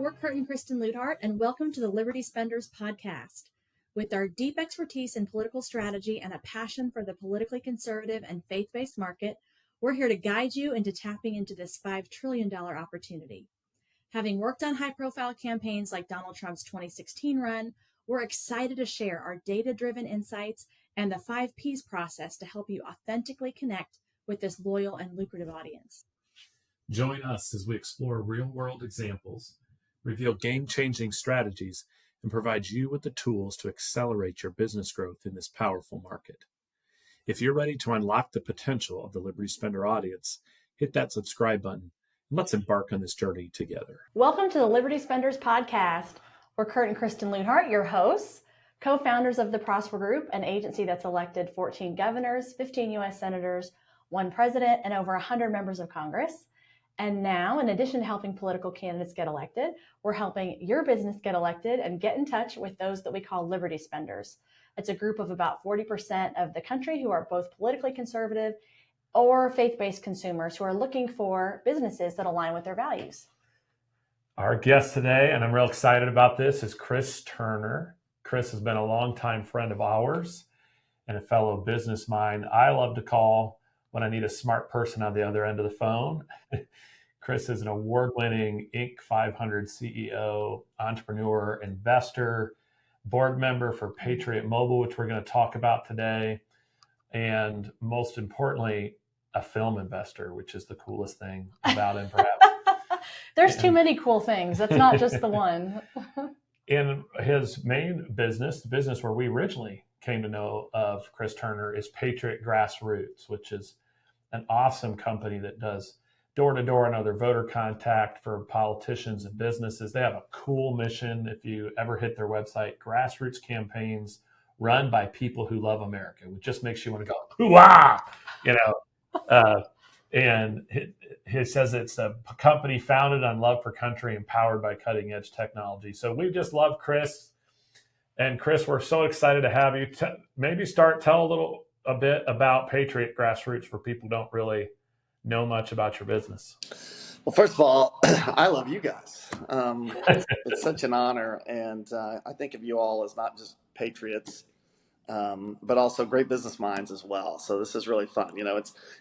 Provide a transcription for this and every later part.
we're Kurt and Kristen Luidhardt, and welcome to the Liberty Spenders podcast. With our deep expertise in political strategy and a passion for the politically conservative and faith-based market, we're here to guide you into tapping into this $5 trillion opportunity. Having worked on high-profile campaigns like Donald Trump's 2016 run, we're excited to share our data-driven insights and the 5 Ps process to help you authentically connect with this loyal and lucrative audience. Join us as we explore real-world examples, reveal game-changing strategies, and provide you with the tools to accelerate your business growth in this powerful market. If you're ready to unlock the potential of the Liberty Spender audience, hit that subscribe button and let's embark on this journey together. Welcome to the Liberty Spenders podcast. We're Kurt and Kristen Luidhardt, your hosts, co-founders of the Prosper Group, an agency that's elected 14 governors, 15 U.S. senators, 1 president, and over 100 members of Congress. And now, in addition to helping political candidates get elected, we're helping your business get elected and get in touch with those that we call Liberty Spenders. It's a group of about 40% of the country who are both politically conservative or faith-based consumers who are looking for businesses that align with their values. Our guest today, and I'm real excited about this, is Chris Turner. Chris has been a longtime friend of ours and a fellow business mind I love to call when I need a smart person on the other end of the phone. Chris is an award-winning Inc. 500 CEO, entrepreneur, investor, board member for Patriot Mobile, which we're going to talk about today, and most importantly, a film investor, which is the coolest thing about him, perhaps. There's too many cool things. That's not just the one. In his main business, the business where we originally came to know of Chris Turner, is Patriot Grassroots, which is an awesome company that does door-to-door and other voter contact for politicians and businesses. They have a cool mission. If you ever hit their website, grassroots campaigns run by people who love America, which just makes you want to go, hoo-ah, and he says it's a company founded on love for country and powered by cutting-edge technology. So we just love Chris. And Chris, we're so excited to have you. Maybe tell a bit about Patriot Grassroots for people who don't really know much about your business. Well, first of all, I love you guys. It's such an honor. And I think of you all as not just patriots, but also great business minds as well. So this is really fun.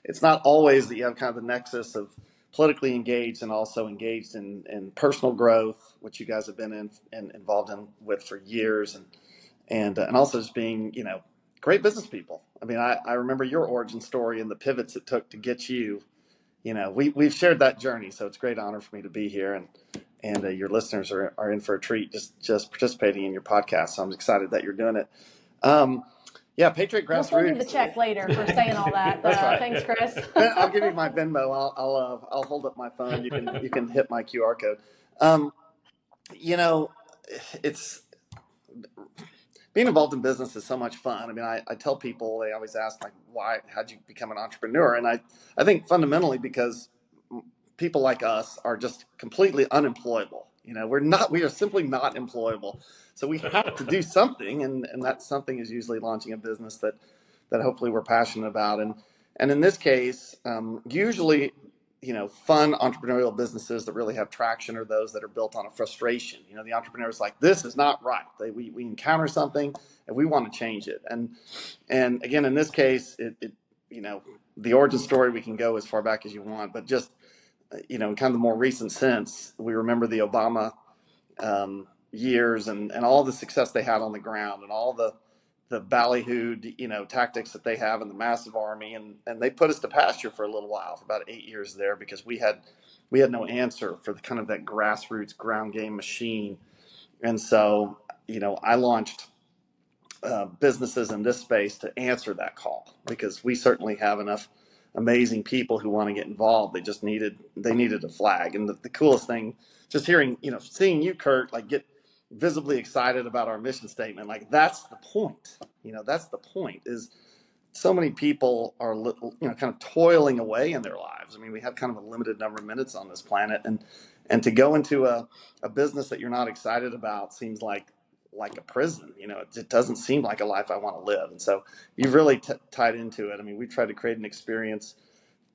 It's not always that you have kind of the nexus of politically engaged and also engaged in personal growth, which you guys have been in and involved with for years, and also just being, great business people. I mean, I remember your origin story and the pivots it took to get you. We've shared that journey, so it's a great honor for me to be here, and your listeners are in for a treat just participating in your podcast. So I'm excited that you're doing it. Patriot Grassroots. We'll send you the check later for saying all that. That's right. Thanks, Chris. I'll give you my Venmo. I'll hold up my phone. You can hit my QR code. It's being involved in business is so much fun. I mean, I tell people, they always ask, like, how'd you become an entrepreneur? And I think fundamentally because people like us are just completely unemployable. We are simply not employable. So we have to do something. And that something is usually launching a business that hopefully we're passionate about. And in this case, usually, fun entrepreneurial businesses that really have traction are those that are built on a frustration. The entrepreneur is like, this is not right. We encounter something and we want to change it. And again, in this case, the origin story, we can go as far back as you want, but just, in kind of the more recent sense, we remember the Obama years and all the success they had on the ground and all the ballyhooed, tactics that they have in the massive army. And they put us to pasture for a little while, for about 8 years there, because we had no answer for the kind of that grassroots ground game machine. And so, I launched businesses in this space to answer that call, because we certainly have enough amazing people who want to get involved. They needed a flag. And the coolest thing, just seeing you, Kurt, like get visibly excited about our mission statement. Like, that's the point. That's the point, is so many people are, kind of toiling away in their lives. I mean, we have kind of a limited number of minutes on this planet, and to go into a business that you're not excited about seems like a prison. It doesn't seem like a life I want to live. And so you've really tied into it. I mean, we tried to create an experience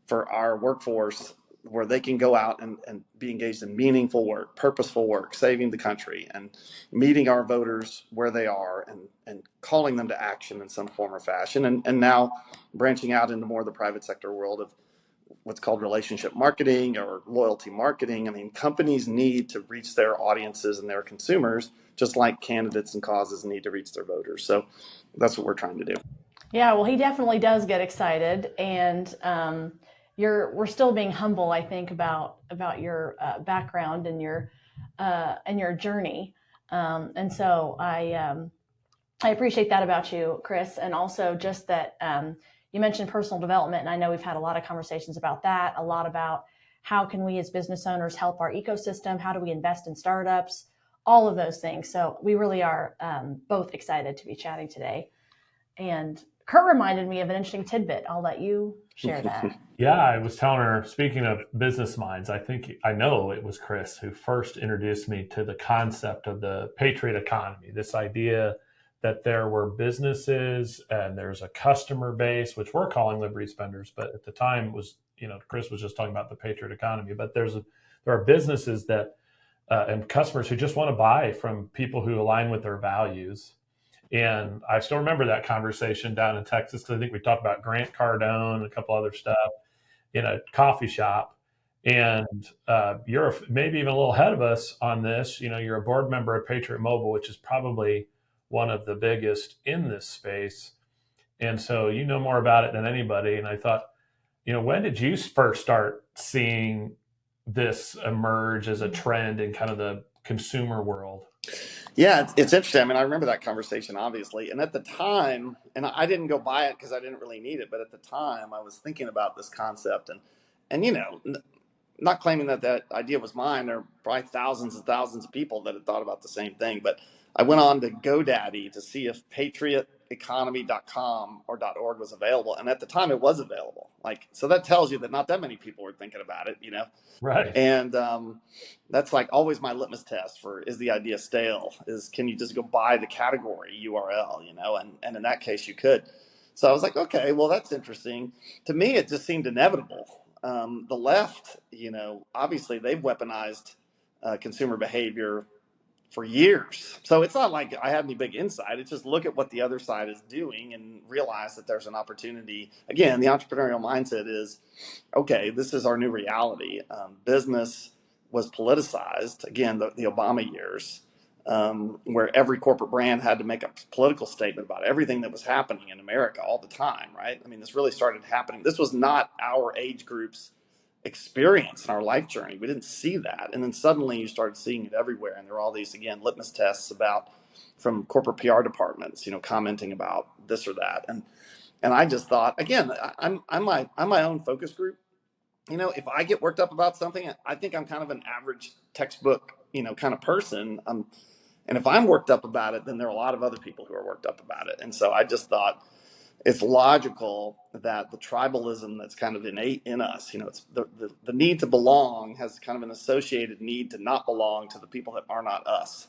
for our workforce where they can go out and be engaged in meaningful work, purposeful work, saving the country, and meeting our voters where they are, and calling them to action in some form or fashion. And now branching out into more of the private sector world of what's called relationship marketing or loyalty marketing. I mean, companies need to reach their audiences and their consumers, just like candidates and causes need to reach their voters. So that's what we're trying to do. Yeah, well, he definitely does get excited, and we're still being humble, I think, about your background and your journey, and so I appreciate that about you, Chris, and also just that you mentioned personal development, and I know we've had a lot of conversations about that, a lot about how can we as business owners help our ecosystem, how do we invest in startups, all of those things. So we really are both excited to be chatting today. And Kurt reminded me of an interesting tidbit. I'll let you share that. Yeah, I was telling her, speaking of business minds, I know it was Chris who first introduced me to the concept of the Patriot economy, this idea that there were businesses and there's a customer base, which we're calling liberty spenders, but at the time was, Chris was just talking about the Patriot economy, but there are businesses that and customers who just want to buy from people who align with their values. And I still remember that conversation down in Texas, because I think we talked about Grant Cardone and a couple other stuff in a coffee shop. And you're maybe even a little ahead of us on this. You're a board member of Patriot Mobile, which is probably one of the biggest in this space. And so you know more about it than anybody. And I thought, when did you first start seeing this emerge as a trend in kind of the consumer world? Yeah, it's interesting. I mean, I remember that conversation, obviously. And at the time, and I didn't go buy it because I didn't really need it. But at the time, I was thinking about this concept. And not claiming that idea was mine. There are probably thousands and thousands of people that had thought about the same thing. But I went on to GoDaddy to see if patrioteconomy.com or .org was available. And at the time, it was available. So that tells you that not that many people were thinking about it, Right. And that's always my litmus test for, is the idea stale? Can you just go buy the category URL, and in that case you could. So I was like, okay, well, that's interesting. To me, it just seemed inevitable. The left, obviously they've weaponized consumer behavior for years. So it's not like I had any big insight. It's just look at what the other side is doing and realize that there's an opportunity. Again, the entrepreneurial mindset is, okay, this is our new reality. Business was politicized, again, the Obama years, where every corporate brand had to make a political statement about everything that was happening in America all the time, right? I mean, this really started happening. This was not our age group's experience in our life journey. We didn't see that. And then suddenly you started seeing it everywhere. And there were all these, again, litmus tests from corporate PR departments, commenting about this or that. And I just thought, again, I'm my own focus group. If I get worked up about something, I think I'm kind of an average textbook, kind of person. And if I'm worked up about it, then there are a lot of other people who are worked up about it. And so I just thought it's logical that the tribalism that's kind of innate in us, it's the need to belong has kind of an associated need to not belong to the people that are not us.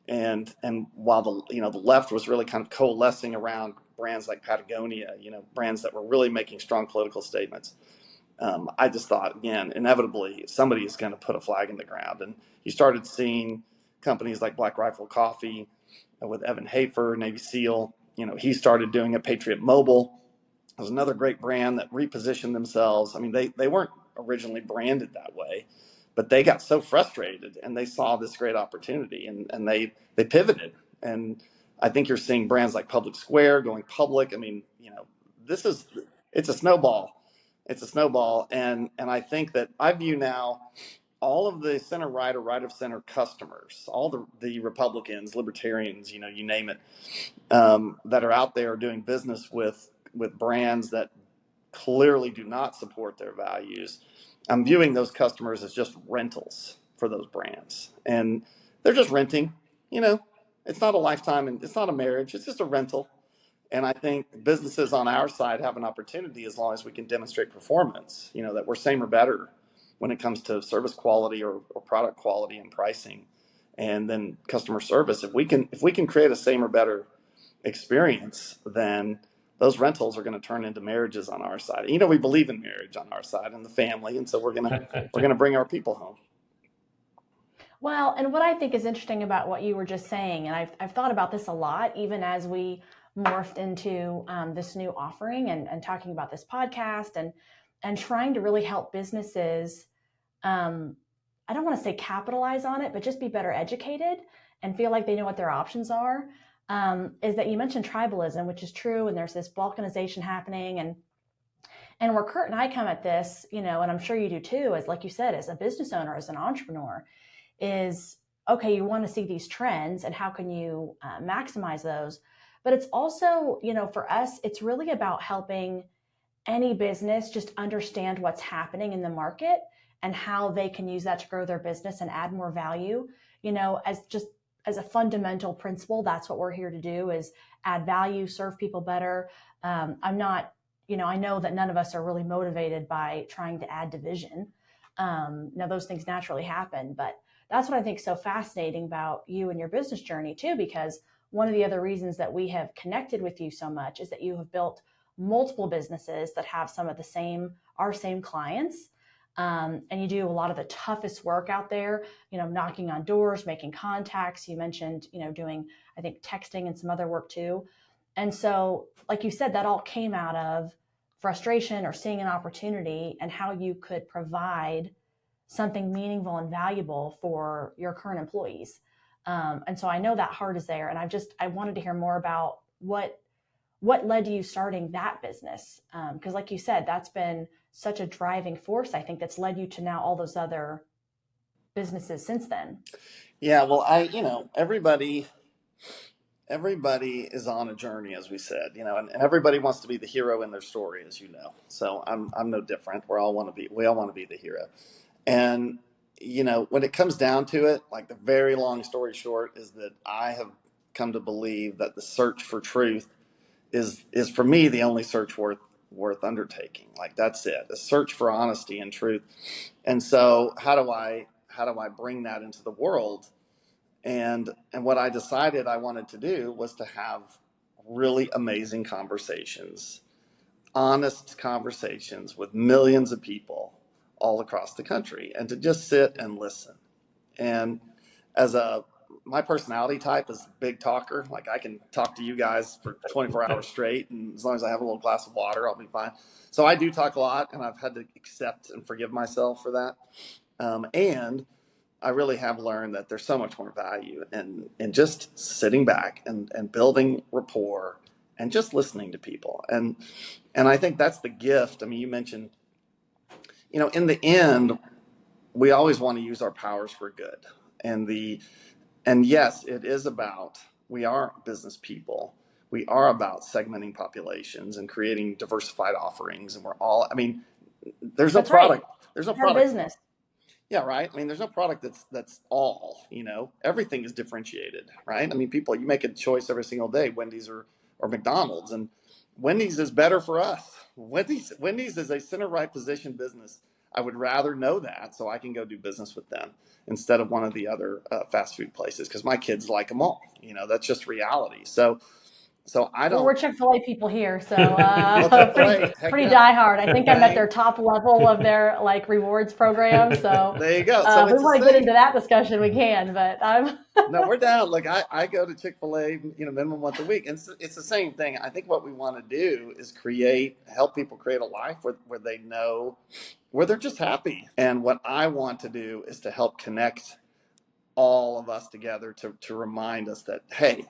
And while the left was really kind of coalescing around brands like Patagonia, brands that were really making strong political statements, I just thought, again, inevitably somebody is going to put a flag in the ground. And you started seeing companies like Black Rifle Coffee with Evan Hafer, Navy SEAL. He started doing a Patriot Mobile. It was another great brand that repositioned themselves. I mean, they weren't originally branded that way, but they got so frustrated and they saw this great opportunity and they pivoted. And I think you're seeing brands like Public Square going public. I mean, it's a snowball. It's a snowball. And I think that I view now all of the center right or right of center customers, all the Republicans, libertarians, you name it, that are out there doing business with brands that clearly do not support their values. I'm viewing those customers as just rentals for those brands. And they're just renting, it's not a lifetime and it's not a marriage. It's just a rental. And I think businesses on our side have an opportunity, as long as we can demonstrate performance, that we're same or better when it comes to service quality or product quality and pricing, and then customer service. If we can create a same or better experience, then those rentals are going to turn into marriages on our side. You know, we believe in marriage on our side and the family, and so we're gonna bring our people home. Well, and what I think is interesting about what you were just saying, and I've thought about this a lot, even as we morphed into this new offering and talking about this podcast and trying to really help businesses. I don't want to say capitalize on it, but just be better educated and feel like they know what their options are. Is that you mentioned tribalism, which is true, and there's this balkanization happening, and where Kurt and I come at this, and I'm sure you do too, as like you said, as a business owner, as an entrepreneur, is okay, you want to see these trends and how can you maximize those. But it's also, for us, it's really about helping any business just understand what's happening in the market and how they can use that to grow their business and add more value. As a fundamental principle, that's what we're here to do, is add value, serve people better. I'm not, I know that none of us are really motivated by trying to add division. Now those things naturally happen, but that's what I think is so fascinating about you and your business journey too, because one of the other reasons that we have connected with you so much is that you have built multiple businesses that have some of our same clients. And you do a lot of the toughest work out there, knocking on doors, making contacts. You mentioned, doing, I think, texting and some other work too. And so, like you said, that all came out of frustration or seeing an opportunity and how you could provide something meaningful and valuable for your current employees. And so I know that heart is there. And I wanted to hear more about what led to you starting that business. Because like you said, that's been such a driving force, I think, that's led you to now all those other businesses since then. Yeah, well, everybody is on a journey, as we said, and everybody wants to be the hero in their story, as you know. So I'm no different. We all want to be the hero. And, when it comes down to it, like the very long story short is that I have come to believe that the search for truth is for me the only search worth undertaking. Like that's it, a search for honesty and truth. And so how do I bring that into the world? And what I decided I wanted to do was to have really amazing conversations, honest conversations with millions of people all across the country, and to just sit and listen. And my personality type is big talker. Like I can talk to you guys for 24 hours straight, and as long as I have a little glass of water, I'll be fine. So I do talk a lot, and I've had to accept and forgive myself for that. And I really have learned that there's so much more value in just sitting back and building rapport and just listening to people. And I think that's the gift. I mean, you mentioned, in the end, we always want to use our powers for good. And yes, it is about, we are business people. We are about segmenting populations and creating diversified offerings. And there's no That's right. product. There's no Our product. business. Yeah, right. I mean, there's no product that's all, everything is differentiated, right? I mean, you make a choice every single day, Wendy's or McDonald's, and Wendy's is better for us. Wendy's is a center right position business. I would rather know that so I can go do business with them instead of one of the other fast food places, because my kids like them all. That's just reality. So I don't. We're Chick-fil-A people here, so Well, pretty diehard. I think I'm at their top level of their rewards program. So there you go. So if we want to get into that discussion, we can. But no, we're down. Like I go to Chick-fil-A, minimum once a week, and it's the same thing. I think what we want to do is help people create a life where they know, where they're just happy. And what I want to do is to help connect all of us together to remind us that, hey,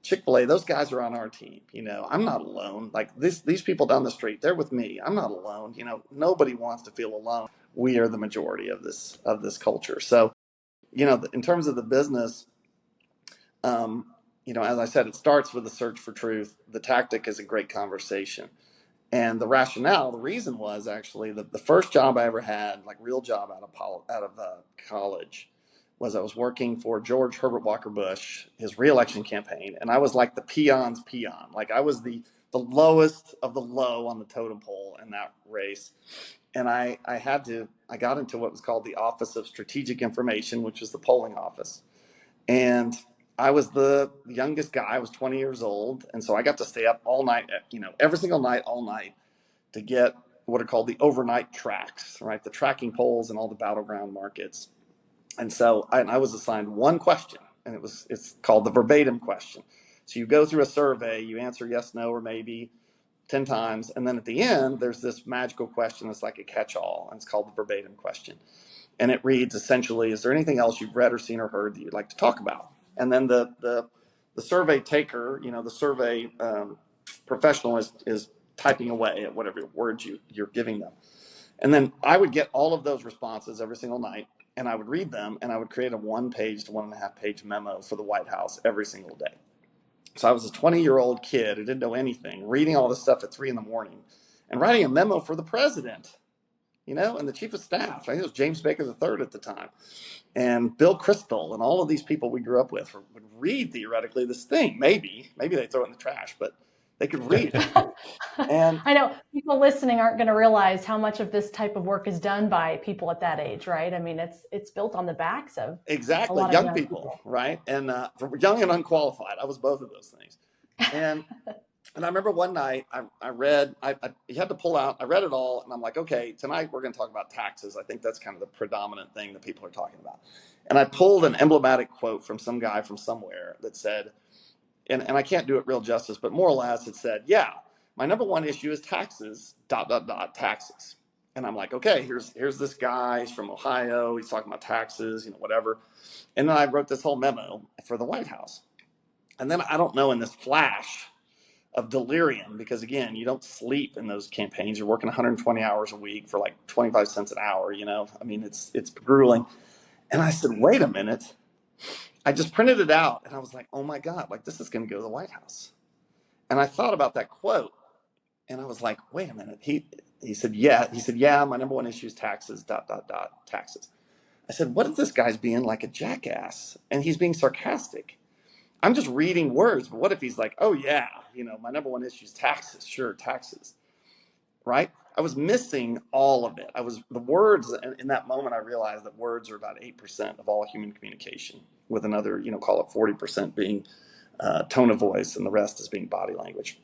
Chick-fil-A, those guys are on our team. I'm not alone. Like these people down the street, they're with me. I'm not alone. Nobody wants to feel alone. We are the majority of this culture. So, in terms of the business, as I said, it starts with the search for truth. The tactic is a great conversation. And the rationale, the reason was actually the first job I ever had, like real job out of college, was I was working for George Herbert Walker Bush, his reelection campaign, and I was like the peon's peon. Like I was the lowest of the low on the totem pole in that race. And I got into what was called the Office of Strategic Information, which was the polling office. And I was the youngest guy. I was 20 years old. And so I got to stay up all night, every single night, all night to get what are called the overnight tracks, right? The tracking polls in all the battleground markets. And so I was assigned one question, and it's called the verbatim question. So you go through a survey, you answer yes, no, or maybe 10 times. And then at the end, there's this magical question that's like a catch-all, and it's called the verbatim question. And it reads essentially, is there anything else you've read or seen or heard that you'd like to talk about? And then the survey taker, the survey professional is typing away at whatever words you're giving them. And then I would get all of those responses every single night, and I would read them, and I would create a 1-page to 1.5-page memo for the White House every single day. So I was a 20-year-old kid who didn't know anything, reading all this stuff at 3 a.m. and writing a memo for the president, and the chief of staff. I think it was James Baker III at the time, and Bill Kristol, and all of these people we grew up with would read theoretically this thing. Maybe they throw it in the trash, but they could read. And I know people listening aren't going to realize how much of this type of work is done by people at that age, right? I mean, it's built on the backs of exactly a lot young of people, right? And young and unqualified. I was both of those things. And I remember one night I read. You had to pull out. I read it all, and I'm like, okay, tonight we're going to talk about taxes. I think that's kind of the predominant thing that people are talking about. And I pulled an emblematic quote from some guy from somewhere that said, and I can't do it real justice, but more or less it said, yeah, my number one issue is taxes, ... taxes. And I'm like, okay, here's this guy, he's from Ohio, he's talking about taxes, whatever. And then I wrote this whole memo for the White House. And then I don't know, in this flash of delirium, because again, you don't sleep in those campaigns. You're working 120 hours a week for like 25 cents an hour, I mean, it's grueling. And I said, wait a minute. I just printed it out, and I was like, oh my God, like this is going to go to the White House. And I thought about that quote, and I was like, wait a minute. He said, yeah. He said, yeah, my number one issue is taxes, ... taxes. I said, what if this guy's being like a jackass and he's being sarcastic? I'm just reading words, but what if he's like, oh yeah, my number one issue is taxes, sure, taxes, right? I was missing all of it. The words, in that moment, I realized that words are about 8% of all human communication, with another, call it 40% being tone of voice, and the rest is being body language.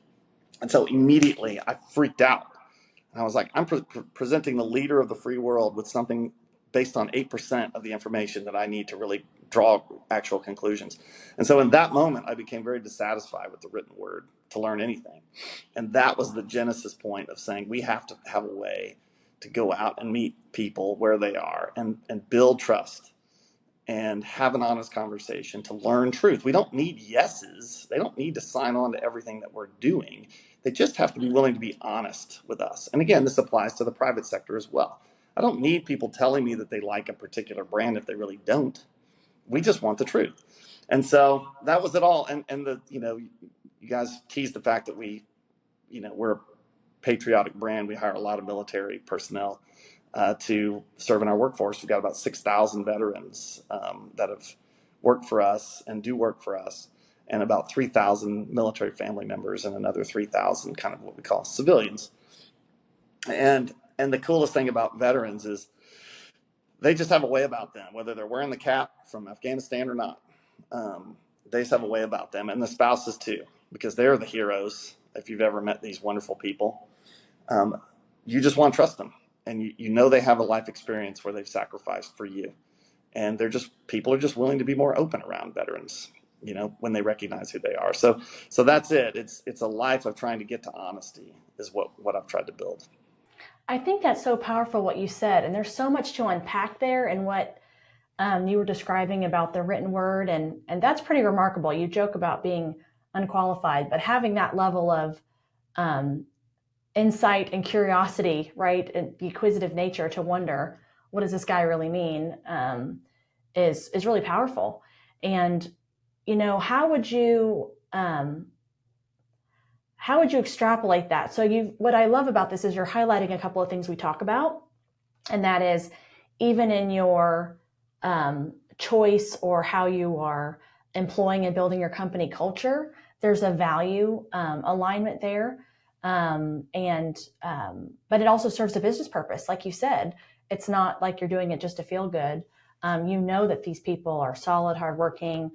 And so immediately I freaked out. And I was like, I'm presenting the leader of the free world with something based on 8% of the information that I need to really draw actual conclusions. And so in that moment, I became very dissatisfied with the written word to learn anything. And that was the genesis point of saying we have to have a way to go out and meet people where they are and build trust and have an honest conversation to learn truth. We don't need yeses. They don't need to sign on to everything that we're doing. They just have to be willing to be honest with us. And again, this applies to the private sector as well. I don't need people telling me that they like a particular brand if they really don't. We just want the truth. And so that was it all. And you guys teased the fact that we're a patriotic brand. We hire a lot of military personnel to serve in our workforce. We've got about 6,000 veterans that have worked for us and do work for us, and about 3,000 military family members, and another 3,000 kind of what we call civilians. And the coolest thing about veterans is they just have a way about them, whether they're wearing the cap from Afghanistan or not. They just have a way about them, and the spouses too, because they're the heroes. If you've ever met these wonderful people, you just want to trust them. And they have a life experience where they've sacrificed for you. And people are just willing to be more open around veterans, when they recognize who they are. So that's it. It's a life of trying to get to honesty is what I've tried to build. I think that's so powerful what you said. And there's so much to unpack there and what you were describing about the written word. And that's pretty remarkable. You joke about being unqualified, but having that level of insight and curiosity, right, and the acquisitive nature to wonder, what does this guy really mean, is really powerful. And how would you extrapolate that? So what I love about this is you're highlighting a couple of things we talk about, and that is even in your choice or how you are employing and building your company culture, there's a value alignment there. But it also serves a business purpose. Like you said, it's not like you're doing it just to feel good. That these people are solid, hardworking,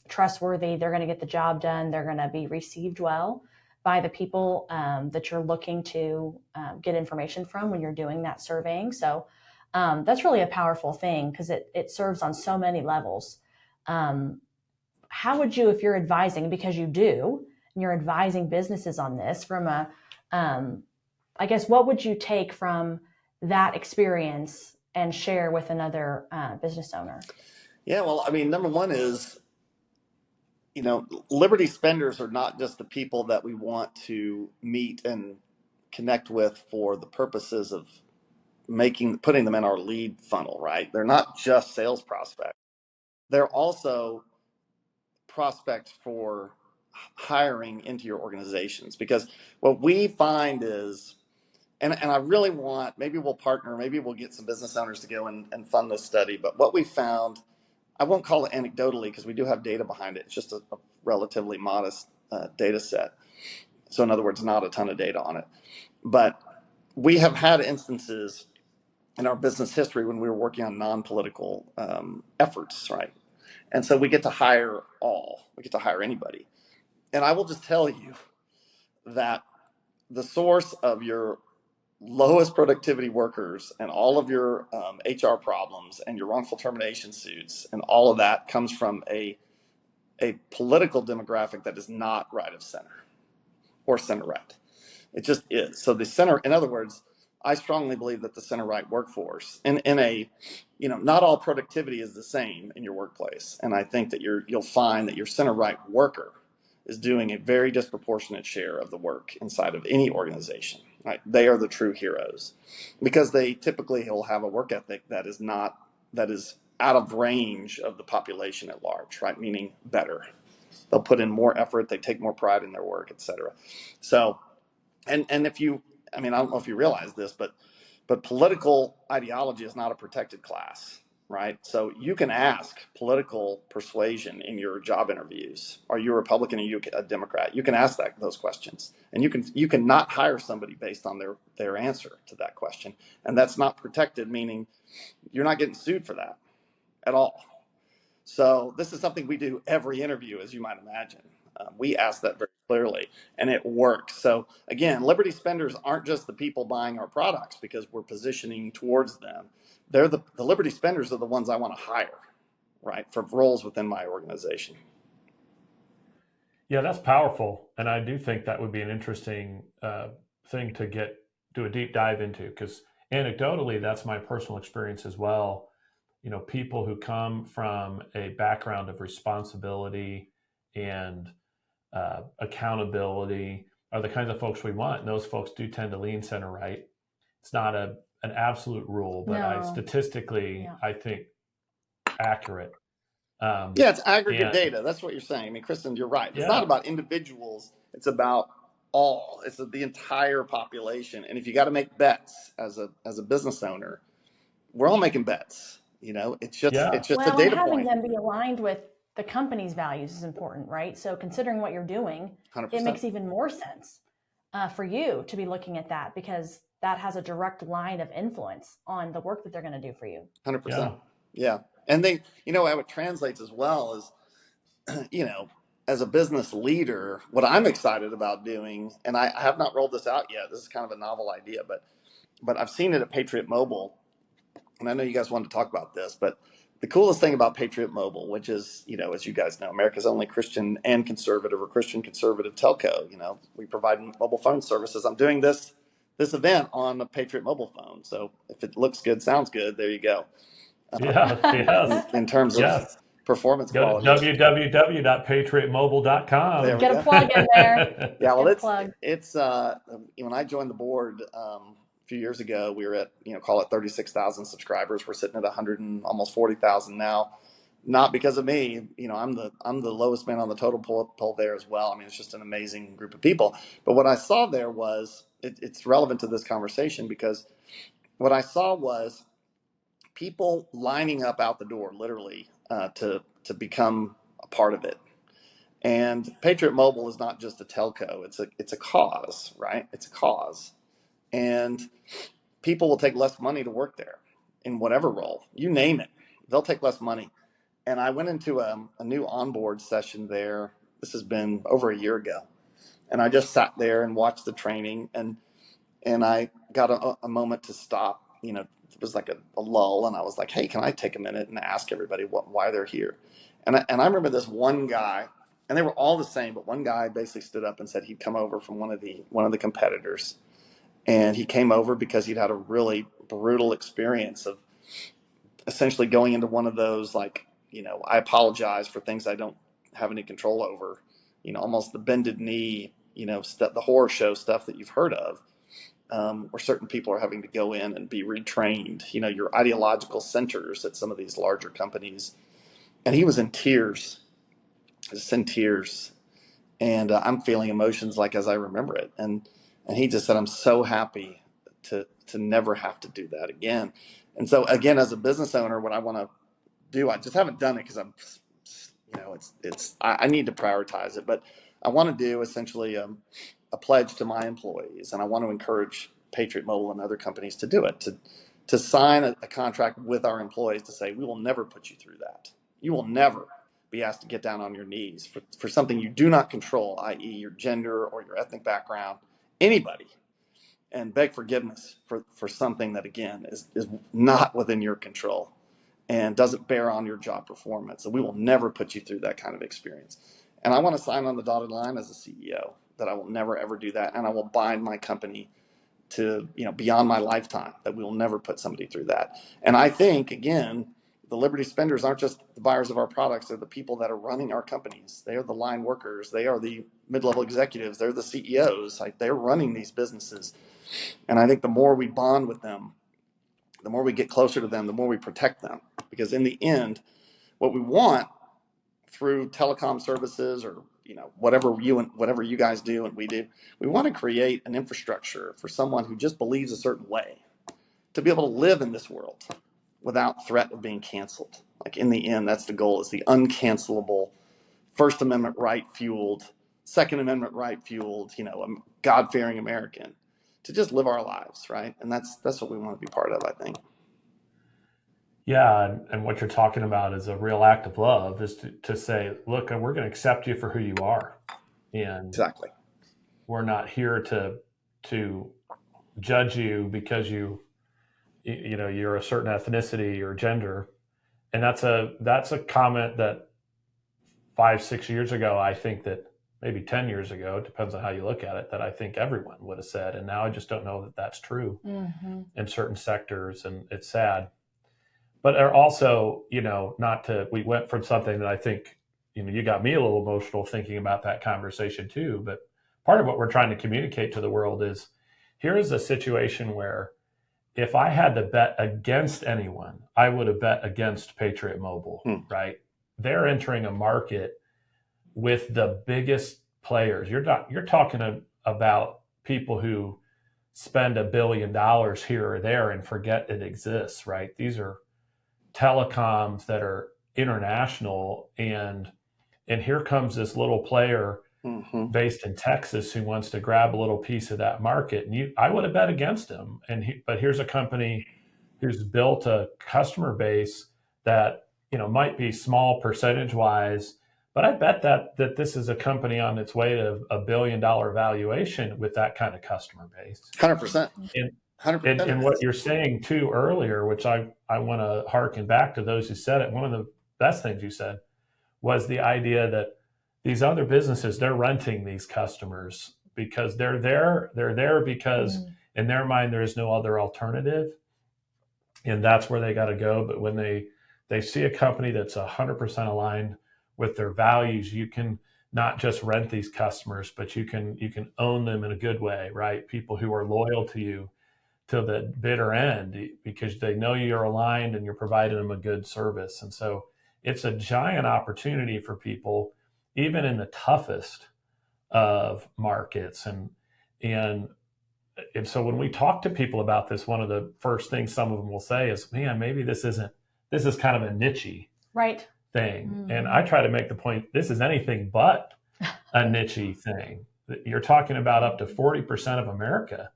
trustworthy. They're going to get the job done. They're going to be received well by the people that you're looking to get information from when you're doing that surveying. So that's really a powerful thing because it serves on so many levels. How would you, if you're advising, because you do, and you're advising businesses on this from a, I guess, what would you take from that experience and share with another business owner? Yeah, well, I mean, number one is, Liberty spenders are not just the people that we want to meet and connect with for the purposes of putting them in our lead funnel, right? They're not just sales prospects. They're also prospects for hiring into your organizations, because what we find is, and I really want, maybe we'll partner, maybe we'll get some business owners to go and fund this study, but what we found, I won't call it anecdotally because we do have data behind it. It's just a relatively modest data set. So in other words, not a ton of data on it. But we have had instances in our business history when we were working on non-political efforts, right? And so we get to hire anybody. And I will just tell you that the source of your lowest productivity workers and all of your HR problems and your wrongful termination suits and all of that comes from a political demographic that is not right of center or center right. It just is. So the center, in other words, I strongly believe that the center right workforce in a, not all productivity is the same in your workplace. And I think that you'll find that your center right worker is doing a very disproportionate share of the work inside of any organization. Right? They are the true heroes because they typically will have a work ethic that is out of range of the population at large, right? Meaning better. They'll put in more effort, they take more pride in their work, et cetera. So, and if you, I don't know if you realize this, but political ideology is not a protected class, right? So you can ask political persuasion in your job interviews. Are you a Republican? Are you a Democrat? You can ask those questions, and you can not hire somebody based on their answer to that question, and that's not protected, meaning you're not getting sued for that at all. So this is something we do every interview, as you might imagine. We ask that very clearly, and it works. So again, Liberty spenders aren't just the people buying our products because we're positioning towards them. They're the Liberty spenders are the ones I want to hire, right, for roles within my organization. Yeah, that's powerful. And I do think that would be an interesting thing to do a deep dive into, because anecdotally, that's my personal experience as well. People who come from a background of responsibility and accountability are the kinds of folks we want. And those folks do tend to lean center right. It's not an absolute rule, but statistically, I think accurate. It's aggregate data. That's what you're saying. Kristen, you're right. It's not about individuals. It's about all. It's the entire population. And if you got to make bets as a business owner, we're all making bets. It's just a data point. Having them be aligned with the company's values is important, right? So considering what you're doing, 100%. It makes even more sense for you to be looking at that, because that has a direct line of influence on the work that they're going to do for you. 100%. Yeah. And they, how it translates as well is, as a business leader, what I'm excited about doing, and I have not rolled this out yet. This is kind of a novel idea, but I've seen it at Patriot Mobile. And I know you guys wanted to talk about this, but the coolest thing about Patriot Mobile, which is, as you guys know, America's only Christian and conservative or Christian conservative telco, we provide mobile phone services. I'm doing this event on a Patriot mobile phone. So if it looks good, sounds good, there you go. In terms of performance quality. www.patriotmobile.com. Get a plug in there. Yeah, well, it's when I joined the board a few years ago, we were at, call it 36,000 subscribers. We're sitting at 100 and almost 40,000 now. Not because of me, I'm the lowest man on the totem pole there as well. It's just an amazing group of people. But what I saw there was, it's relevant to this conversation, because what I saw was people lining up out the door, literally, to become a part of it. And Patriot Mobile is not just a telco; it's a cause, right? It's a cause, and people will take less money to work there in whatever role, you name it. They'll take less money, And I went into a new onboard session there. This has been over a year ago. And I just sat there and watched the training, and I got a moment to stop. It was like a lull, and I was like, hey, can I take a minute and ask everybody why they're here? And I remember this one guy, and they were all the same, but one guy basically stood up and said he'd come over from one of the competitors, and he came over because he'd had a really brutal experience of essentially going into one of those, like, I apologize for things I don't have any control over, almost the bended knee, the horror show stuff that you've heard of, where certain people are having to go in and be retrained, your ideological centers at some of these larger companies. And he was in tears, just in tears. And I'm feeling emotions like as I remember it. And he just said, I'm so happy to never have to do that again. And so again, as a business owner, what I want to do, I just haven't done it because I need to prioritize it, but I want to do essentially a pledge to my employees, and I want to encourage Patriot Mobile and other companies to do it, to sign a contract with our employees to say, we will never put you through that. You will never be asked to get down on your knees for something you do not control, i.e. your gender or your ethnic background, anybody, and beg forgiveness for something that, again, is not within your control and doesn't bear on your job performance. And we will never put you through that kind of experience. And I want to sign on the dotted line as a CEO that I will never, ever do that. And I will bind my company to, beyond my lifetime, that we will never put somebody through that. And I think, again, the Liberty spenders aren't just the buyers of our products. They're the people that are running our companies. They are the line workers. They are the mid-level executives. They're the CEOs. Like, they're running these businesses. And I think the more we bond with them, the more we get closer to them, the more we protect them. Because in the end, what we want through telecom services, or whatever you guys do and we do, we want to create an infrastructure for someone who just believes a certain way to be able to live in this world without threat of being canceled. Like, in the end, that's the goal, is the uncancelable First Amendment right fueled, Second Amendment right fueled, God-fearing American, to just live our lives, right? And that's what we want to be part of, I think. Yeah, and what you're talking about is a real act of love, is to say, look, we're going to accept you for who you are, and Exactly. we're not here to judge you because you're a certain ethnicity or gender. And that's a comment that 5-6 years ago, I think, that maybe 10 years ago, it depends on how you look at it, that I think everyone would have said. And now I just don't know that that's true in certain sectors, and it's sad. But are also, we went from something that I think, you got me a little emotional thinking about that conversation too. But part of what we're trying to communicate to the world is, here is a situation where if I had to bet against anyone, I would have bet against Patriot Mobile, right? They're entering a market with the biggest players. You're talking about people who spend $1 billion here or there and forget it exists, right? These are telecoms that are international, and here comes this little player based in Texas who wants to grab a little piece of that market. And I would have bet against him. But here's a company who's built a customer base that might be small percentage wise, but I bet that this is a company on its way to $1 billion valuation with that kind of customer base. 100%. 100%. And what you're saying too earlier, which I want to harken back to those who said it, one of the best things you said was the idea that these other businesses, they're renting these customers because they're there because in their mind there is no other alternative, and that's where they got to go. But when they see a company that's 100% aligned with their values, you can not just rent these customers, but you can own them in a good way, right? People who are loyal to you till the bitter end because they know you're aligned and you're providing them a good service. And so it's a giant opportunity for people, even in the toughest of markets. And so when we talk to people about this, one of the first things some of them will say is, man, maybe this is kind of a niche-y thing. And I try to make the point, this is anything but a niche-y thing. You're talking about up to 40% of America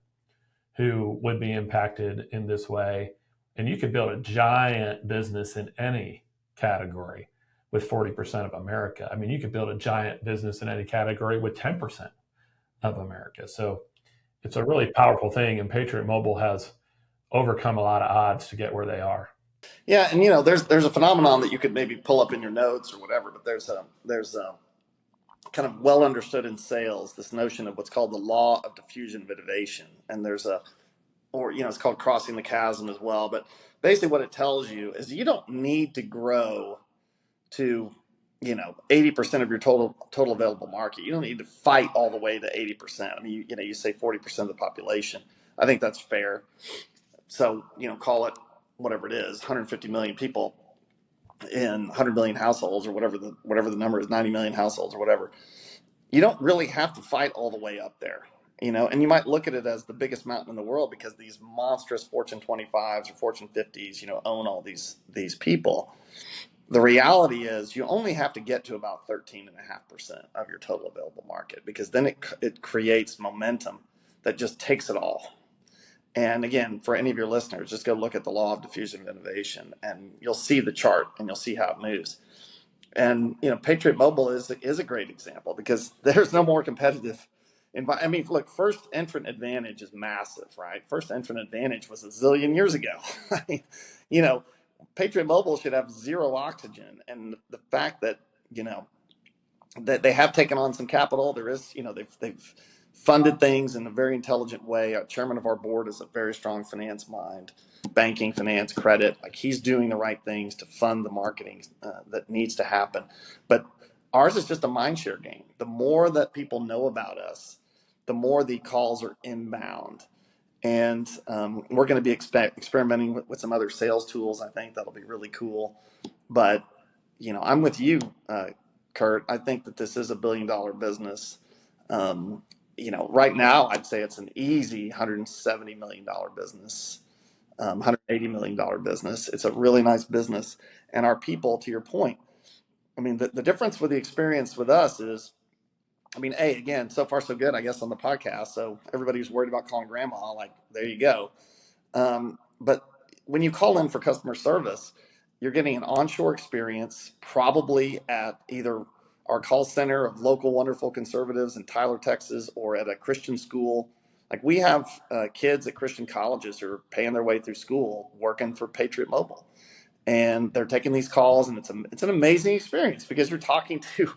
who would be impacted in this way. And you could build a giant business in any category. with 40% of America. I mean, you could build a giant business in any category with 10% of America. So it's a really powerful thing. And Patriot Mobile has overcome a lot of odds to get where they are. Yeah, and there's a phenomenon that you could maybe pull up in your notes or whatever, but there's a kind of well understood in sales, this notion of what's called the law of diffusion of innovation. And it's called crossing the chasm as well. But basically what it tells you is you don't need to grow to 80% of your total available market. You don't need to fight all the way to 80%. I mean, you say 40% of the population. I think that's fair. So, call it whatever it is, 150 million people in 100 million households, or whatever the number is, 90 million households or whatever. You don't really have to fight all the way up there. And you might look at it as the biggest mountain in the world because these monstrous Fortune 25s or Fortune 50s, own all these people. The reality is you only have to get to about 13.5% of your total available market, because then it creates momentum that just takes it all. And again, for any of your listeners, just go look at the law of diffusion of innovation and you'll see the chart and you'll see how it moves. And, Patriot Mobile is a great example because there's no more competitive. I mean, look, first entrant advantage is massive, right? First entrant advantage was a zillion years ago. Patriot Mobile should have zero oxygen. And the fact that, that they have taken on some capital, there is, they've funded things in a very intelligent way. Our chairman of our board is a very strong finance mind, banking, finance, credit. Like, he's doing the right things to fund the marketing that needs to happen. But ours is just a mind share game. The more that people know about us, the more the calls are inbound. And we're going to be experimenting with some other sales tools. I think that'll be really cool. But, I'm with you, Kurt. I think that this is a $1 billion business. Right now, I'd say it's an easy $170 million business, $180 million business. It's a really nice business. And our people, to your point, I mean, the difference with the experience with us is, again, so far so good, I guess, on the podcast. So everybody who's worried about calling grandma, like, there you go. But when you call in for customer service, you're getting an onshore experience, probably at either our call center of local wonderful conservatives in Tyler, Texas, or at a Christian school. Like, we have kids at Christian colleges who are paying their way through school working for Patriot Mobile. And they're taking these calls, and it's an amazing experience because you're talking to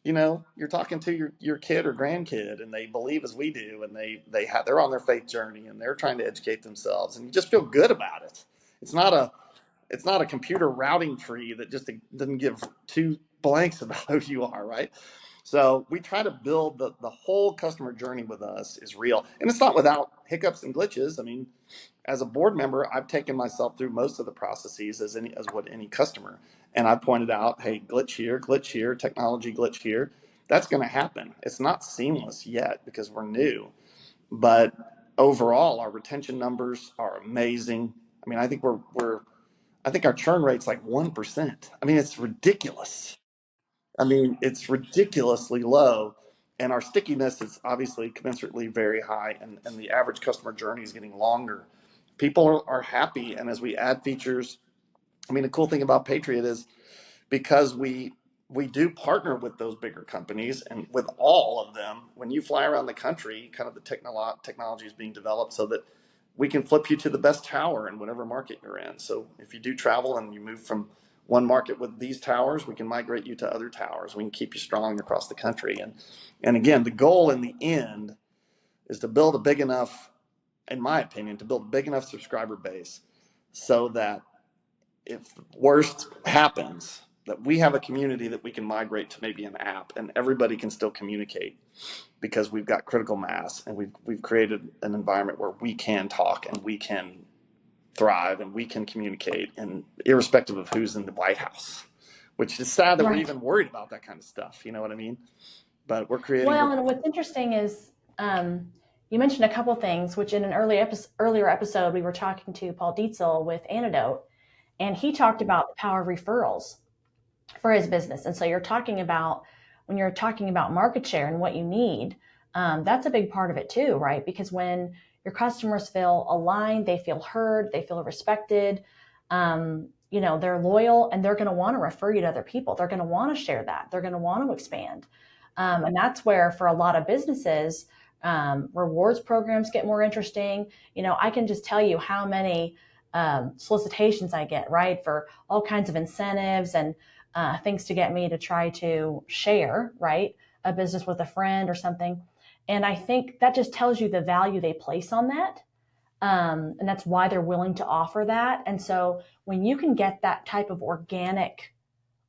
your kid or grandkid, and they believe as we do, and they're on their faith journey, and they're trying to educate themselves, and you just feel good about it. It's not a computer routing tree that just doesn't give two blanks about who you are, right? So we try to build the whole customer journey with us is real, and it's not without hiccups and glitches. I mean, as a board member, I've taken myself through most of the processes as would any customer. And I pointed out, hey, glitch here, technology glitch here. That's going to happen. It's not seamless yet because we're new. But overall, our retention numbers are amazing. I mean, I think I think our churn rate's like 1%. I mean, it's ridiculous. I mean, it's ridiculously low. And our stickiness is obviously commensurately very high. And the average customer journey is getting longer. People are happy. And as we add features, I mean, the cool thing about Patriot is because we do partner with those bigger companies, and with all of them, when you fly around the country, kind of the technology is being developed so that we can flip you to the best tower in whatever market you're in. So if you do travel and you move from one market with these towers, we can migrate you to other towers. We can keep you strong across the country. And again, the goal in the end is to build a big enough, in my opinion, to build a big enough subscriber base so that if the worst happens, that we have a community that we can migrate to maybe an app, and everybody can still communicate because we've got critical mass, and we've created an environment where we can talk and we can thrive and we can communicate, and irrespective of who's in the White House, which is sad that we're even worried about that kind of stuff. You know what I mean? But we're creating. Well, and what's interesting is you mentioned a couple things, which in an earlier episode, we were talking to Paul Dietzel with Antidote, and he talked about the power of referrals for his business. And so when you're talking about market share and what you need, that's a big part of it too, right? Because when your customers feel aligned, they feel heard, they feel respected, they're loyal and they're going to want to refer you to other people. They're going to want to share that. They're going to want to expand. And that's where, for a lot of businesses, rewards programs get more interesting. I can just tell you how many solicitations I get, right, for all kinds of incentives and things to get me to try to share, right, a business with a friend or something. And I think that just tells you the value they place on that. And that's why they're willing to offer that. And so when you can get that type of organic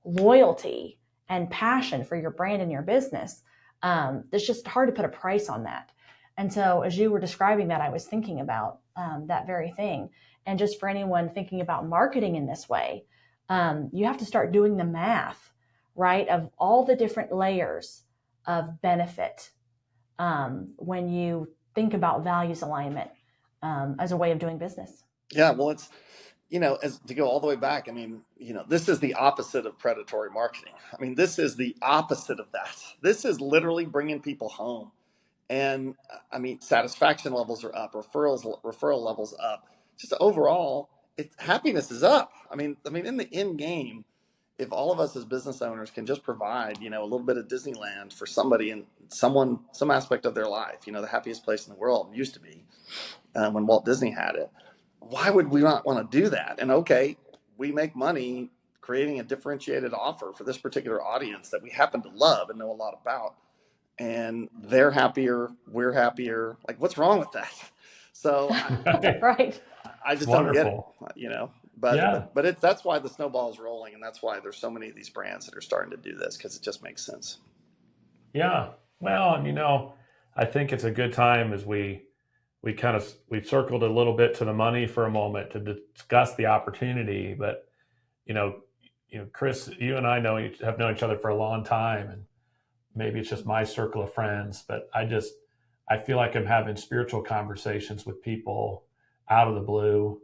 loyalty and passion for your brand and your business, it's just hard to put a price on that. And so as you were describing that, I was thinking about that very thing. And just for anyone thinking about marketing in this way, you have to start doing the math, right, of all the different layers of benefit when you think about values alignment as a way of doing business. Yeah, well, it's, as to go all the way back, I mean, this is the opposite of predatory marketing. I mean, this is the opposite of that. This is literally bringing people home. And I mean, satisfaction levels are up, referral levels up. Just overall, happiness is up. I mean, in the end game, if all of us as business owners can just provide, a little bit of Disneyland for somebody and some aspect of their life, the happiest place in the world used to be when Walt Disney had it. Why would we not want to do that? And okay, we make money creating a differentiated offer for this particular audience that we happen to love and know a lot about. And they're happier, we're happier. Like, what's wrong with that? So right. I just Wonderful. don't get it, but that's why the snowball is rolling, and that's why there's so many of these brands that are starting to do this, because it just makes sense. Yeah. Well, and I think it's a good time as we circled a little bit to the money for a moment to discuss the opportunity. But Chris, you and I have known each other for a long time, and maybe it's just my circle of friends, but I feel like I'm having spiritual conversations with people out of the blue.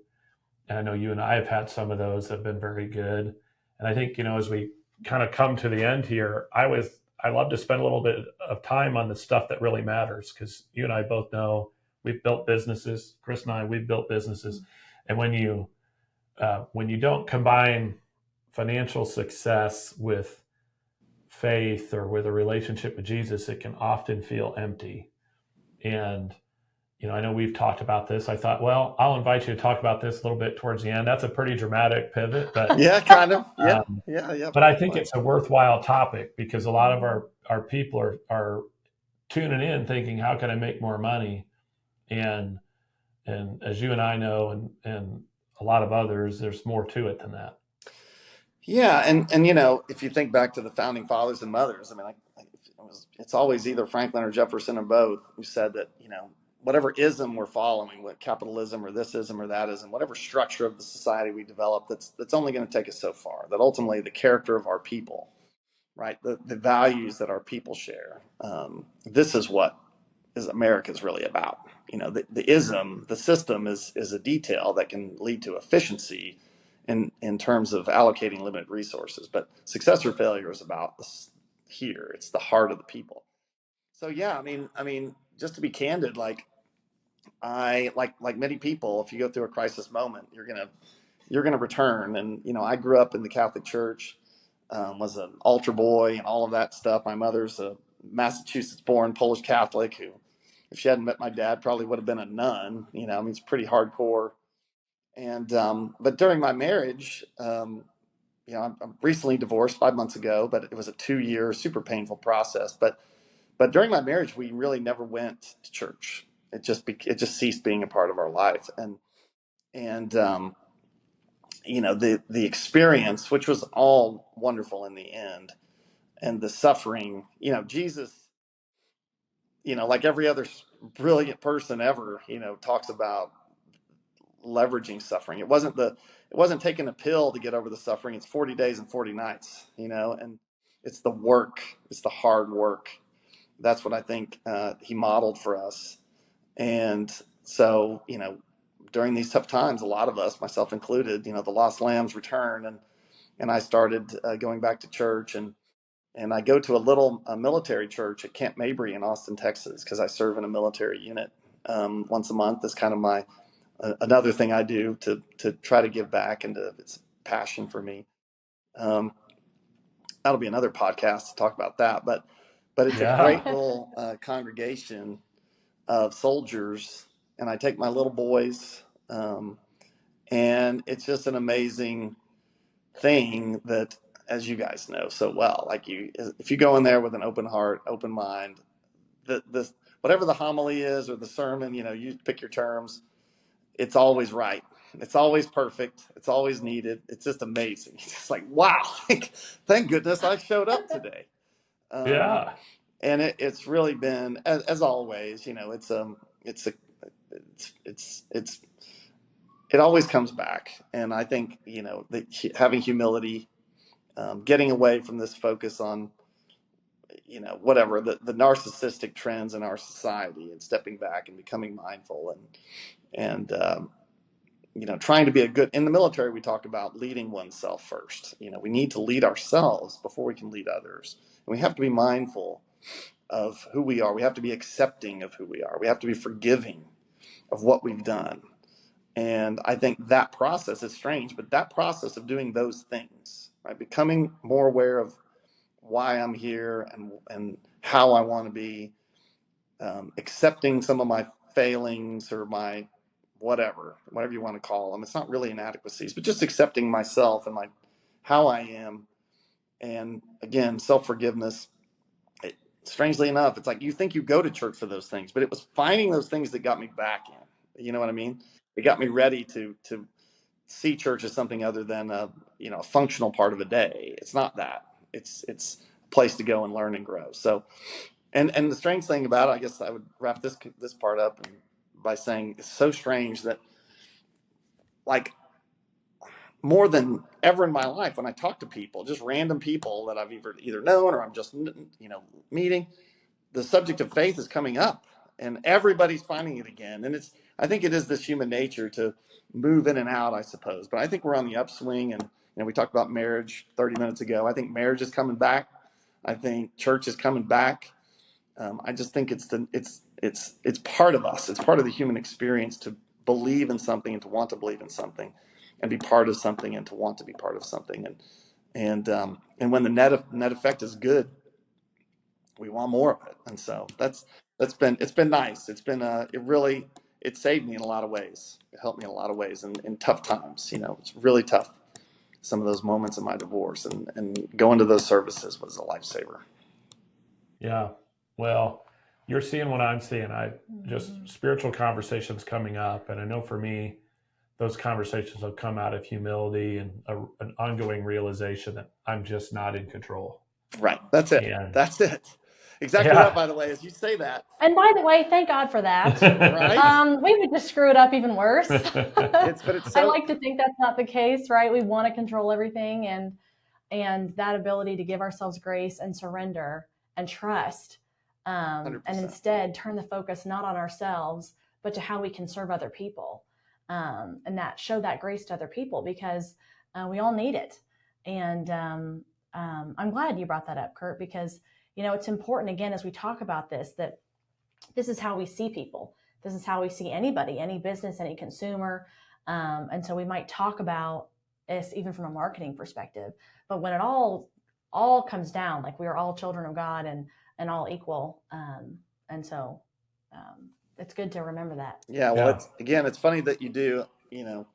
And I know you and I have had some of those that have been very good. And I think, as we kind of come to the end here, I love to spend a little bit of time on the stuff that really matters, because you and I both know we've built businesses. Chris and I, we've built businesses. And when you don't combine financial success with faith or with a relationship with Jesus, it can often feel empty. And, I know we've talked about this. I thought, well, I'll invite you to talk about this a little bit towards the end. That's a pretty dramatic pivot, but yeah, kind of. Yeah. But I think it's a worthwhile topic, because a lot of our people are tuning in thinking, how can I make more money? And as you and I know, and a lot of others, there's more to it than that. Yeah, and if you think back to the founding fathers and mothers, I mean, it's always either Franklin or Jefferson or both who said that whatever ism we're following, what capitalism or this ism or that ism, whatever structure of the society we develop, that's only going to take us so far. That ultimately the character of our people, right, the values that our people share, this is what America's really about. The ism, the system is a detail that can lead to efficiency in terms of allocating limited resources, but success or failure is about this here. It's the heart of the people. So yeah, I mean, just to be candid, like many people, if you go through a crisis moment, you're gonna return. And I grew up in the Catholic Church, was an altar boy and all of that stuff. My mother's a Massachusetts-born Polish Catholic who, if she hadn't met my dad, probably would have been a nun. It's pretty hardcore. And but during my marriage, I'm recently divorced 5 months ago, but it was a 2-year super painful process. But during my marriage, we really never went to church. It just ceased being a part of our life. And the experience, which was all wonderful in the end, and the suffering, Jesus, like every other brilliant person ever, talks about leveraging suffering. It wasn't taking a pill to get over the suffering. It's 40 days and 40 nights, and it's the work, it's the hard work. That's what I think he modeled for us. And so, during these tough times, a lot of us, myself included, the lost lambs return, and I started going back to church, and I go to a little military church at Camp Mabry in Austin, Texas, because I serve in a military unit once a month. That's kind of my another thing I do to try to give back and to passion for me. That'll be another podcast to talk about that, but it's a great little congregation of soldiers, and I take my little boys, and it's just an amazing thing that, as you guys know so well, like if you go in there with an open heart, open mind, the whatever the homily is or the sermon, you pick your terms, it's always right. It's always perfect. It's always needed. It's just amazing. It's just like, wow, thank goodness I showed up today. And it's really been, as always, it always comes back. And I think, having humility, getting away from this focus on, whatever the narcissistic trends in our society, and stepping back and becoming mindful and trying to be in the military, we talk about leading oneself first. We need to lead ourselves before we can lead others. And we have to be mindful of who we are. We have to be accepting of who we are. We have to be forgiving of what we've done. And I think that process is strange, but that process of doing those things, right, becoming more aware of why I'm here and how I want to be, accepting some of my failings or my whatever you want to call them. It's not really inadequacies, but just accepting myself and how I am. And again, self-forgiveness. Strangely enough, it's like you think you go to church for those things, but it was finding those things that got me back in. You know what I mean? It got me ready to see church as something other than a functional part of a day. It's not that. It's a place to go and learn and grow. So, and the strange thing about it, I guess I would wrap this part up by saying it's so strange that, like, more than ever in my life, when I talk to people, just random people that I've either known or I'm just meeting, the subject of faith is coming up, and everybody's finding it again. And I think it is this human nature to move in and out, I suppose. But I think we're on the upswing, and we talked about marriage 30 minutes ago. I think marriage is coming back. I think church is coming back. I just think it's part of us. It's part of the human experience to believe in something and to want to believe in something, and be part of something and to want to be part of something. And when the net effect is good, we want more of it. And so it's been nice. It's been it saved me in a lot of ways. It helped me in a lot of ways in tough times. It's really tough. Some of those moments in my divorce, and going to those services was a lifesaver. Yeah. Well, you're seeing what I'm seeing. Just spiritual conversations coming up. And I know for me, those conversations have come out of humility and an ongoing realization that I'm just not in control. Right. That's it. That's it. Exactly that, by the way, as you say that. And by the way, thank God for that. Right? We would just screw it up even worse. But I like to think that's not the case, right? We want to control everything, and that ability to give ourselves grace and surrender and trust, and instead turn the focus not on ourselves, but to how we can serve other people, and show that grace to other people, because we all need it. And I'm glad you brought that up, Kurt, because it's important, again, as we talk about this, that this is how we see people. This is how we see anybody, any business, any consumer. And so we might talk about this even from a marketing perspective, but when it all comes down, like, we are all children of God and all equal. And so it's good to remember that. Yeah. Well, it's funny that you do,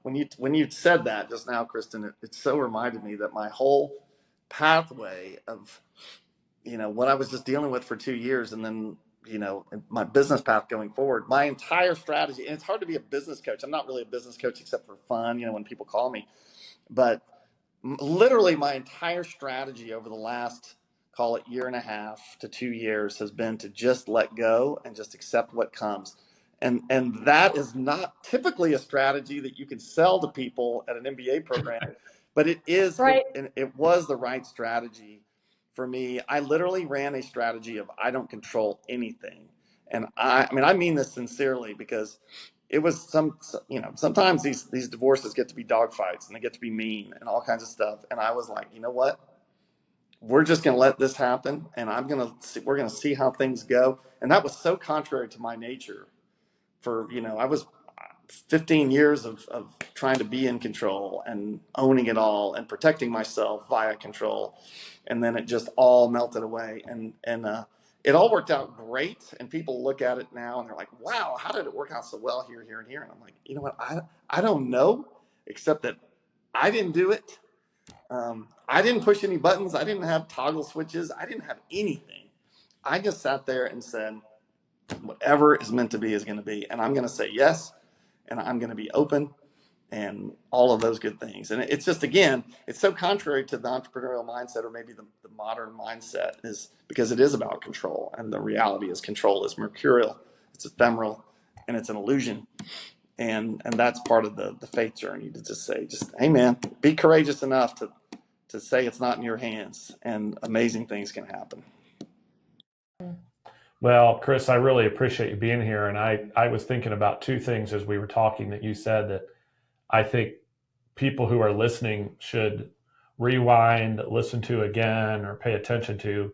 when you said that just now, Kristen, it so reminded me that my whole pathway of, what I was just dealing with for 2 years, and then, my business path going forward, my entire strategy, and it's hard to be a business coach. I'm not really a business coach except for fun, when people call me, but literally my entire strategy over the last, call it 1.5 to 2 years, has been to just let go and just accept what comes. And that is not typically a strategy that you can sell to people at an MBA program, but it is, right. It was the right strategy for me. I literally ran a strategy of, I don't control anything. And I mean this sincerely, because it was sometimes these divorces get to be dogfights, and they get to be mean and all kinds of stuff. And I was like, you know what? We're just going to let this happen, and we're going to see how things go. And that was so contrary to my nature. 15 years of trying to be in control and owning it all and protecting myself via control. And then it just all melted away. And it all worked out great. And people look at it now and they're like, wow, how did it work out so well here, here, and here? And I'm like, you know what? I don't know, except that I didn't do it. I didn't push any buttons. I didn't have toggle switches. I didn't have anything. I just sat there and said, whatever is meant to be is going to be. And I'm going to say yes. And I'm going to be open and all of those good things. And it's just, again, it's so contrary to the entrepreneurial mindset, or maybe the modern mindset, is because it is about control. And the reality is control is mercurial, it's ephemeral, and it's an illusion. And that's part of the faith journey, to just say, hey man, be courageous enough to say it's not in your hands, and amazing things can happen. Well, Chris, I really appreciate you being here. And I was thinking about two things as we were talking that you said that I think people who are listening should rewind, listen to again, or pay attention to.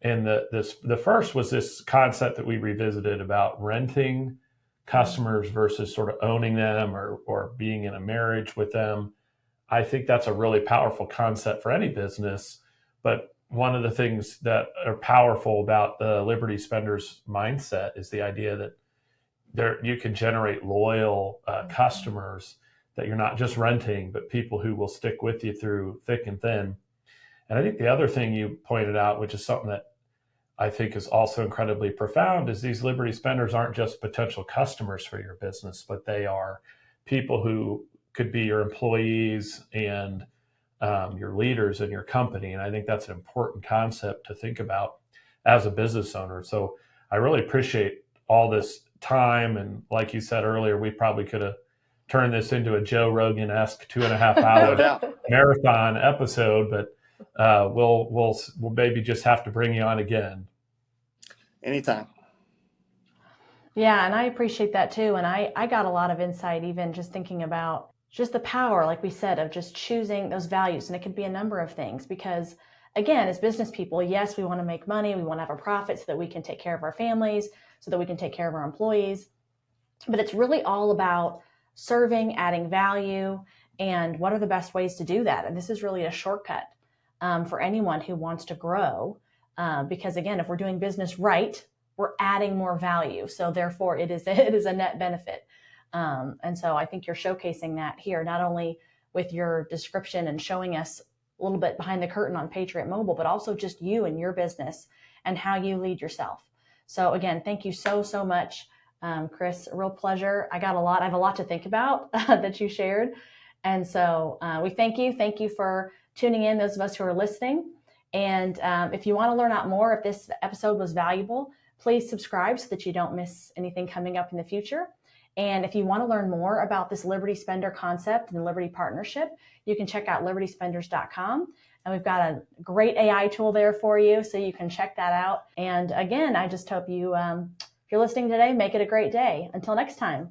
And the first was this concept that we revisited about renting customers versus sort of owning them, or being in a marriage with them. I think that's a really powerful concept for any business. But one of the things that are powerful about the Liberty Spenders mindset is the idea that you can generate loyal customers, that you're not just renting, but people who will stick with you through thick and thin. And I think the other thing you pointed out, which is something that I think is also incredibly profound, is these Liberty Spenders aren't just potential customers for your business, but they are people who could be your employees and your leaders in your company. And I think that's an important concept to think about as a business owner. So I really appreciate all this time. And like you said earlier, we probably could have turned this into a Joe Rogan-esque 2.5 hour marathon episode, but we'll maybe just have to bring you on again. Anytime. Yeah, and I appreciate that too. And I got a lot of insight, even just thinking about just the power, like we said, of just choosing those values. And it could be a number of things, because again, as business people, yes, we want to make money. We want to have a profit so that we can take care of our families, so that we can take care of our employees. But it's really all about serving, adding value, and what are the best ways to do that. And this is really a shortcut for anyone who wants to grow. Because again, if we're doing business right, we're adding more value. So therefore it is a net benefit. And so I think you're showcasing that here, not only with your description and showing us a little bit behind the curtain on Patriot Mobile, but also just you and your business and how you lead yourself. So again, thank you so much, Chris. A real pleasure. I have a lot to think about that you shared. And so we thank you. Thank you for tuning in, those of us who are listening. And if you want to learn out more, if this episode was valuable, please subscribe so that you don't miss anything coming up in the future. And if you want to learn more about this Liberty Spender concept and the Liberty Partnership, you can check out libertyspenders.com. And we've got a great AI tool there for you, so you can check that out. And again, I just hope you, if you're listening today, make it a great day. Until next time.